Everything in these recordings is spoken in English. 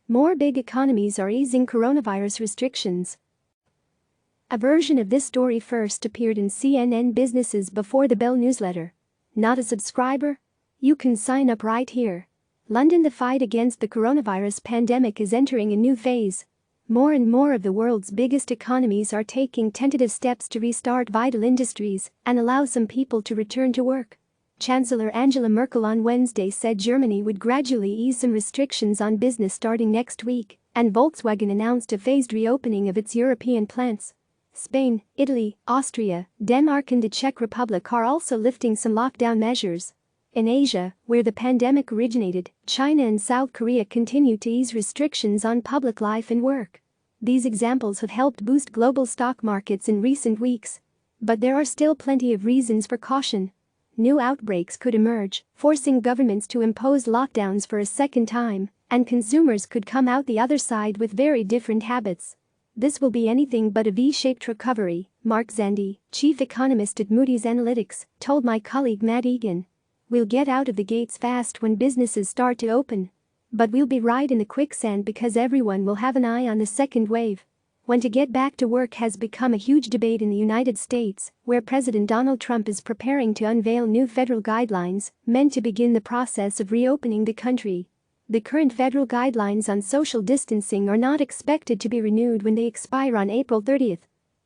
More big economies are easing coronavirus restrictions. A version of this story first appeared in CNN Business's Before the Bell newsletter. Not a subscriber? You can sign up right here. London: the fight against the coronavirus pandemic is entering a new phase. More and more of the world's biggest economies are taking tentative steps to restart vital industries and allow some people to return to work. Chancellor Angela Merkel on Wednesday said Germany would gradually ease some restrictions on business starting next week, and Volkswagen announced a phased reopening of its European plants. Spain, Italy, Austria, Denmark and the Czech Republic are also lifting some lockdown measures. In Asia, where the pandemic originated, China and South Korea continue to ease restrictions on public life and work. These examples have helped boost global stock markets in recent weeks. But there are still plenty of reasons for caution. New outbreaks could emerge, forcing governments to impose lockdowns for a second time, and consumers could come out the other side with very different habits. This will be anything but a V-shaped recovery, Mark Zandi, chief economist at Moody's Analytics, told my colleague Matt Egan. We'll get out of the gates fast when businesses start to open. But we'll be right in the quicksand because everyone will have an eye on the second wave. When to get back to work has become a huge debate in the United States, where President Donald Trump is preparing to unveil new federal guidelines meant to begin the process of reopening the country. The current federal guidelines on social distancing are not expected to be renewed when they expire on April 30.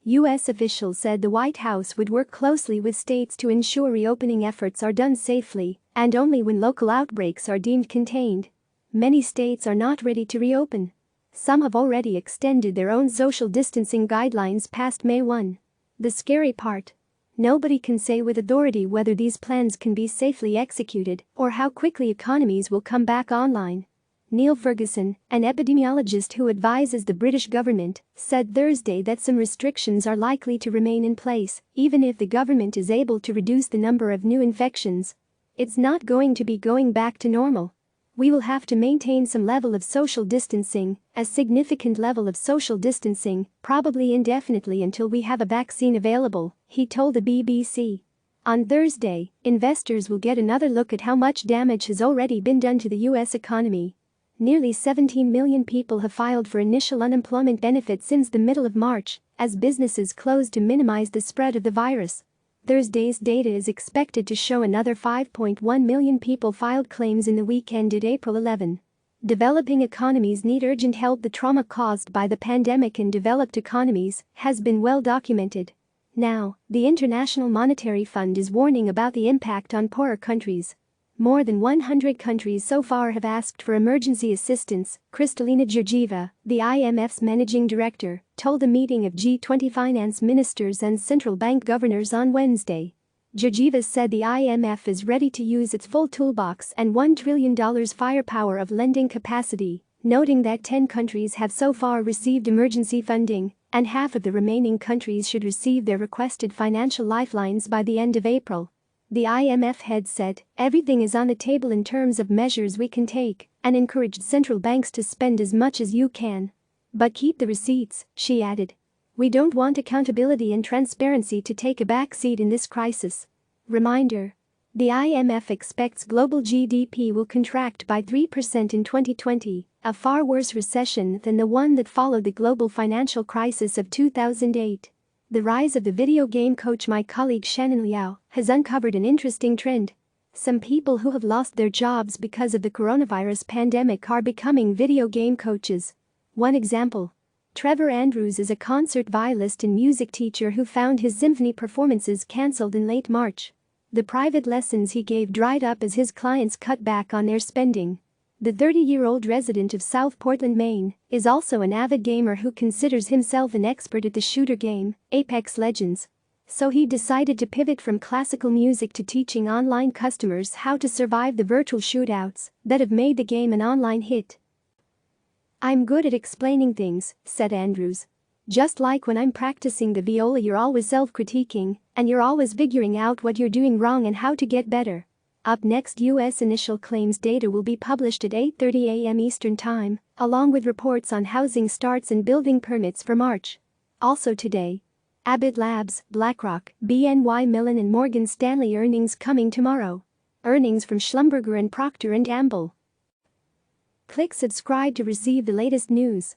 U.S. officials said the White House would work closely with states to ensure reopening efforts are done safely and only when local outbreaks are deemed contained. Many states are not ready to reopen. Some have already extended their own social distancing guidelines past May 1. The scary part? Nobody can say with authority whether these plans can be safely executed or how quickly economies will come back online. Neil Ferguson, an epidemiologist who advises the British government, said Thursday that some restrictions are likely to remain in place even if the government is able to reduce the number of new infections. It's not going to be going back to normal. We will have to maintain some level of social distancing, a significant level of social distancing, probably indefinitely until we have a vaccine available, he told the BBC. On Thursday, investors will get another look at how much damage has already been done to the U.S. economy. Nearly 17 million people have filed for initial unemployment benefits since the middle of March, as businesses closed to minimize the spread of the virus. Thursday's data is expected to show another 5.1 million people filed claims in the week ended April 11. Developing economies need urgent help. The trauma caused by the pandemic in developed economies has been well documented. Now, the International Monetary Fund is warning about the impact on poorer countries. More than 100 countries so far have asked for emergency assistance, Kristalina Georgieva, the IMF's managing director, told a meeting of G20 finance ministers and central bank governors on Wednesday. Georgieva said the IMF is ready to use its full toolbox and $1 trillion firepower of lending capacity, noting that 10 countries have so far received emergency funding, and half of the remaining countries should receive their requested financial lifelines by the end of April. The IMF head said, "Everything is on the table in terms of measures we can take," and encouraged central banks to spend as much as you can. But keep the receipts, she added. We don't want accountability and transparency to take a backseat in this crisis. Reminder. The IMF expects global GDP will contract by 3% in 2020, a far worse recession than the one that followed the global financial crisis of 2008. The rise of the video game coach. My colleague Shannon Liao has uncovered an interesting trend. Some people who have lost their jobs because of the coronavirus pandemic are becoming video game coaches. One example. Trevor Andrews is a concert violist and music teacher who found his symphony performances cancelled in late March. The private lessons he gave dried up as his clients cut back on their spending. The 30-year-old resident of South Portland, Maine, is also an avid gamer who considers himself an expert at the shooter game, Apex Legends. So he decided to pivot from classical music to teaching online customers how to survive the virtual shootouts that have made the game an online hit. I'm good at explaining things, said Andrews. Just like when I'm practicing the viola, you're always self-critiquing, and you're always figuring out what you're doing wrong and how to get better. Up next, U.S. initial claims data will be published at 8:30 a.m. Eastern Time, along with reports on housing starts and building permits for March. Also today, Abbott Labs, BlackRock, BNY Mellon and Morgan Stanley earnings coming tomorrow. Earnings from Schlumberger and Procter & Gamble. Click subscribe to receive the latest news.